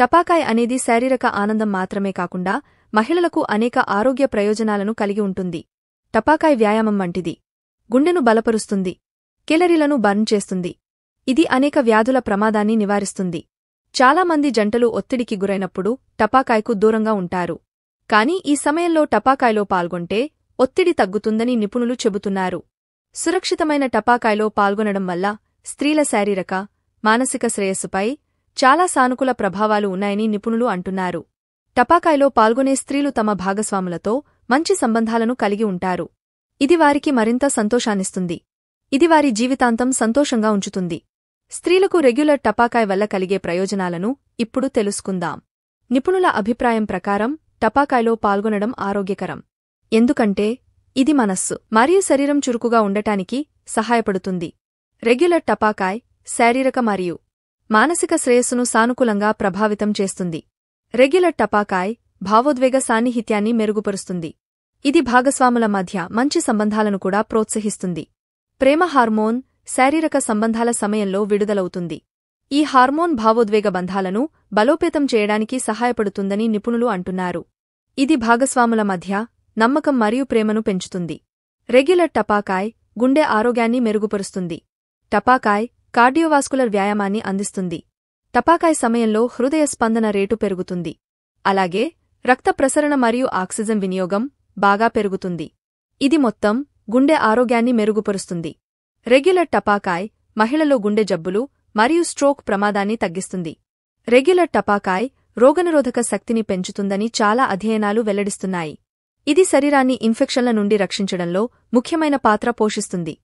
టపాకాయ్ అనేది శారీరక ఆనందం మాత్రమే కాకుండా మహిళలకు అనేక ఆరోగ్య ప్రయోజనాలను కలిగి ఉంటుంది. టపాకాయ్ వ్యాయామం వంటిది. గుండెను బలపరుస్తుంది. కేలరీలను బర్న్ చేస్తుంది. ఇది అనేక వ్యాధుల ప్రమాదాన్ని నివారిస్తుంది. చాలామంది జంటలు ఒత్తిడికి గురైనప్పుడు టపాకాయ్కు దూరంగా ఉంటారు. కానీ ఈ సమయంలో టపాకాయ్లో పాల్గొంటే ఒత్తిడి తగ్గుతుందని నిపుణులు చెబుతున్నారు. సురక్షితమైన టపాకాయ్లో పాల్గొనడం వల్ల స్త్రీల శారీరక, మానసిక శ్రేయస్సుపై చాలా సానుకూల ప్రభావాలు ఉన్నాయని నిపుణులు అంటున్నారు. టపాకాయ్లో పాల్గొనే స్త్రీలు తమ భాగస్వాములతో మంచి సంబంధాలను కలిగి ఉంటారు. ఇది వారికి మరింత సంతోషాన్నిస్తుంది. ఇది వారి జీవితాంతం సంతోషంగా ఉంచుతుంది. స్త్రీలకు రెగ్యులర్ టపాకాయ్ వల్ల కలిగే ప్రయోజనాలను ఇప్పుడు తెలుసుకుందాం. నిపుణుల అభిప్రాయం ప్రకారం టపాకాయ్లో పాల్గొనడం ఆరోగ్యకరం. ఎందుకంటే ఇది మనస్సు మరియు శరీరం చురుకుగా ఉండటానికి సహాయపడుతుంది. రెగ్యులర్ టపాకాయ్ శారీరక మరియు మానసిక శ్రేయస్సును సానుకూలంగా ప్రభావితం చేస్తుంది. రెగ్యులర్ టపాకాయ్ భావోద్వేగ సాన్నిహిత్యాన్ని మెరుగుపరుస్తుంది. ఇది భాగస్వాముల మధ్య మంచి సంబంధాలను కూడా ప్రోత్సహిస్తుంది. ప్రేమ హార్మోన్ శారీరక సంబంధాల సమయంలో విడుదలవుతుంది. ఈ హార్మోన్ భావోద్వేగ బంధాలను బలోపేతం చేయడానికి సహాయపడుతుందని నిపుణులు అంటున్నారు. ఇది భాగస్వాముల మధ్య నమ్మకం మరియు ప్రేమను పెంచుతుంది. రెగ్యులర్ టపాకాయ్ గుండె ఆరోగ్యాన్ని మెరుగుపరుస్తుంది. టపాకాయ్ కార్డియోవాస్కులర్ వ్యాయామాన్ని అందిస్తుంది. టపాకాయ్ సమయంలో హృదయ స్పందన రేటు పెరుగుతుంది. అలాగే రక్త ప్రసరణ మరియు ఆక్సిజన్ వినియోగం బాగా పెరుగుతుంది. ఇది మొత్తం గుండె ఆరోగ్యాన్ని మెరుగుపరుస్తుంది. రెగ్యులర్ టపాకాయ్ మహిళలో గుండె జబ్బులు మరియు స్ట్రోక్ ప్రమాదాన్ని తగ్గిస్తుంది. రెగ్యులర్ టపాకాయ్ రోగనిరోధక శక్తిని పెంచుతుందని చాలా అధ్యయనాలు వెల్లడిస్తున్నాయి. ఇది శరీరాన్ని ఇన్ఫెక్షన్ల నుండి రక్షించడంలో ముఖ్యమైన పాత్ర పోషిస్తుంది.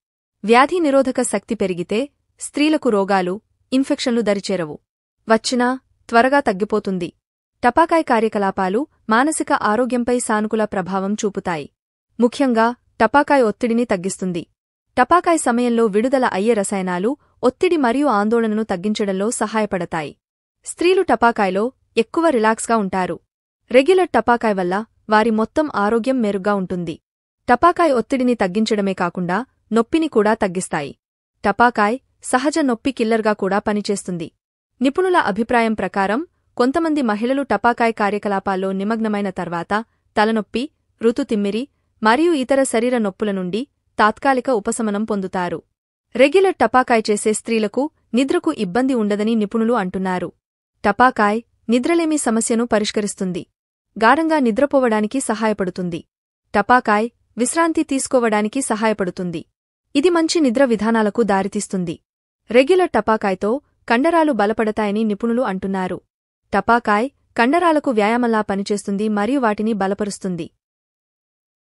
వ్యాధి నిరోధక శక్తి పెరిగితే స్త్రీలకు రోగాలు, ఇన్ఫెక్షన్లు దరిచేరవు. వచ్చినా త్వరగా తగ్గిపోతుంది. టపాకాయ్ కార్యకలాపాలు మానసిక ఆరోగ్యంపై సానుకూల ప్రభావం చూపుతాయి. ముఖ్యంగా టపాకాయ్ ఒత్తిడిని తగ్గిస్తుంది. టపాకాయ్ సమయంలో విడుదల అయ్యే రసాయనాలు ఒత్తిడి మరియు ఆందోళనను తగ్గించడంలో సహాయపడతాయి. స్త్రీలు టపాకాయ్లో ఎక్కువ రిలాక్స్గా ఉంటారు. రెగ్యులర్ టపాకాయ్ వల్ల వారి మొత్తం ఆరోగ్యం మెరుగ్గా ఉంటుంది. టపాకాయ్ ఒత్తిడిని తగ్గించడమే కాకుండా నొప్పిని కూడా తగ్గిస్తాయి. టపాకాయ్ సహజ నొప్పి కిల్లర్గా కూడా పనిచేస్తుంది. నిపుణుల అభిప్రాయం ప్రకారం కొంతమంది మహిళలు టపాకాయ్ కార్యకలాపాల్లో నిమగ్నమైన తర్వాత తలనొప్పి, ఋతుతిమ్మిరి మరియు ఇతర శరీర నొప్పుల నుండి తాత్కాలిక ఉపశమనం పొందుతారు. రెగ్యులర్ టపాకాయ్ చేసే స్త్రీలకు నిద్రకు ఇబ్బంది ఉండదని నిపుణులు అంటున్నారు. టపాకాయ్ నిద్రలేమి సమస్యను పరిష్కరిస్తుంది. గాఢంగా నిద్రపోవడానికి సహాయపడుతుంది. టపాకాయ్ విశ్రాంతి తీసుకోవడానికి సహాయపడుతుంది. ఇది మంచి నిద్ర విధానాలకు దారితీస్తుంది. రెగ్యులర్ టపాకాయ్తో కండరాలు బలపడతాయని నిపుణులు అంటున్నారు. టపాకాయ్ కండరాలకు వ్యాయామంలా పనిచేస్తుంది మరియు వాటిని బలపరుస్తుంది.